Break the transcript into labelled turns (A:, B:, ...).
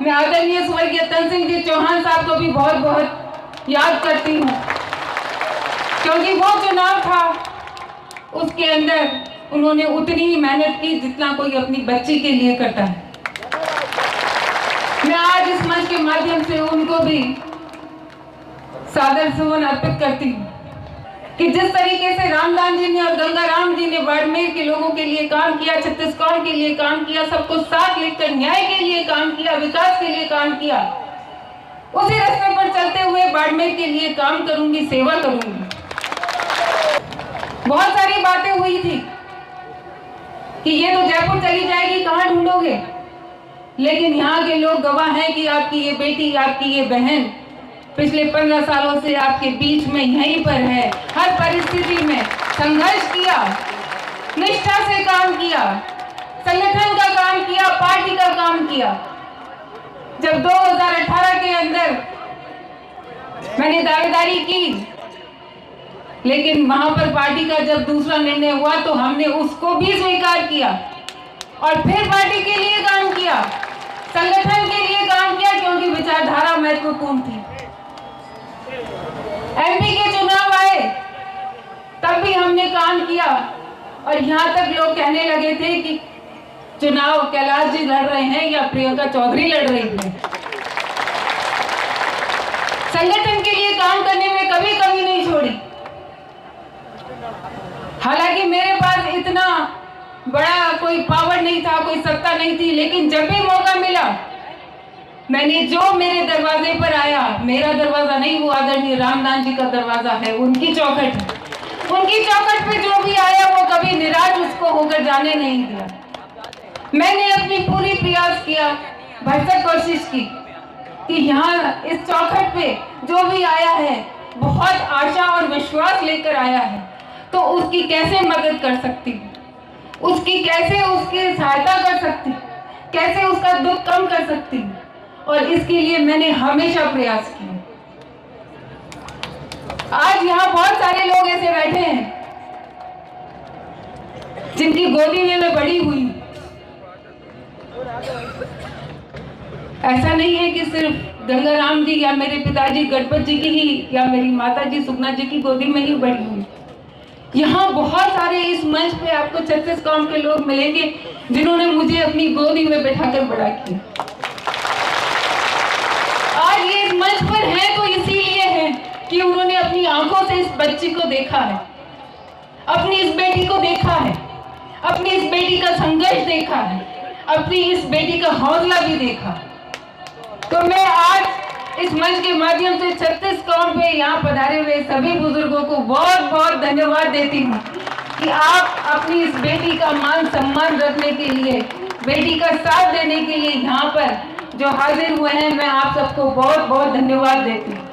A: मैं आदरणीय स्वर्गीय तन सिंह जी चौहान साहब को भी बहुत बहुत याद करती हूँ, क्योंकि वो चुनाव था उसके अंदर उन्होंने उतनी ही मेहनत की जितना कोई अपनी बच्ची के लिए करता है। मैं आज इस मंच के माध्यम से उनको भी सादर सुमन अर्पित करती हूँ कि जिस तरीके से रामदान जी ने और गंगाराम जी ने बाड़मेर के लोगों के लिए काम किया, छत्तीसगढ़ के लिए काम किया, सबको साथ लेकर न्याय के लिए काम किया, विकास के लिए काम किया, उसी रास्ते पर चलते हुए बाड़मेर के लिए काम करूंगी, सेवा करूंगी। बहुत सारी बातें हुई थी कि ये तो जयपुर चली जाएगी, कहाँ ढूंढोगे, लेकिन यहाँ के लोग गवाह हैं कि आपकी ये बेटी, आपकी ये बहन पिछले 15 सालों से आपके बीच में यहीं पर है। हर परिस्थिति में संघर्ष किया, निष्ठा से काम किया, संगठन का काम किया, पार्टी का काम किया। जब 2018 के अंदर मैंने दावेदारी की, लेकिन वहां पर पार्टी का जब दूसरा निर्णय हुआ तो हमने उसको भी स्वीकार किया और फिर पार्टी के लिए काम किया, संगठन के लिए काम किया, क्योंकि विचारधारा महत्वपूर्ण थी। एमपी के चुनाव आए तब भी हमने काम किया और यहाँ तक लोग कहने लगे थे कि चुनाव कैलाश जी लड़ रहे हैं या प्रियंका चौधरी लड़ रही है। संगठन के लिए काम करने में कभी कमी नहीं छोड़ी। हालांकि मेरे पास इतना बड़ा कोई पावर नहीं था, कोई सत्ता नहीं थी, लेकिन जब भी मौका मिला मैंने जो मेरे दरवाजे पर आया, मेरा दरवाजा नहीं, वो आदरणीय रामदान जी का दरवाजा है, उनकी चौखट है, उनकी चौखट पे जो भी आया वो कभी निराश उसको होकर जाने नहीं दिया। मैंने अपनी पूरी प्रयास किया, भरसक कोशिश की कि यहाँ इस चौखट पे जो भी आया है बहुत आशा और विश्वास लेकर आया है, तो उसकी कैसे मदद कर सकती हूँ, उसकी कैसे उसकी सहायता कर सकती हूँ, कैसे उसका दुख कम कर सकती हूँ, और इसके लिए मैंने हमेशा प्रयास किए। आज यहाँ बहुत सारे लोग ऐसे बैठे हैं जिनकी गोदी में मैं बड़ी हुई। ऐसा नहीं है कि सिर्फ गंगाराम जी या मेरे पिताजी गणपत जी की ही या मेरी माता जी सुखना जी की गोदी में ही बड़ी हुई। यहाँ बहुत सारे इस मंच पे आपको छत्तीसगढ़ के लोग मिलेंगे जिन्होंने मुझे अपनी गोदी में बैठाकर बड़ा किया। आज ये इस मंच पर है तो इसीलिए है कि उन्होंने अपनी आंखों से इस बच्ची को देखा है, अपनी इस बेटी को देखा है, अपनी इस बेटी का संघर्ष देखा है, अपनी इस बेटी का हौसला भी देखा। तो मैं आज इस मंच के माध्यम से छत्तीसगढ़ पे यहाँ पधारे हुए सभी बुजुर्गों को बहुत बहुत धन्यवाद देती हूँ कि आप अपनी इस बेटी का मान सम्मान रखने के लिए, बेटी का साथ देने के लिए यहाँ पर जो हाजिर हुए हैं, मैं आप सबको बहुत बहुत धन्यवाद देती हूँ।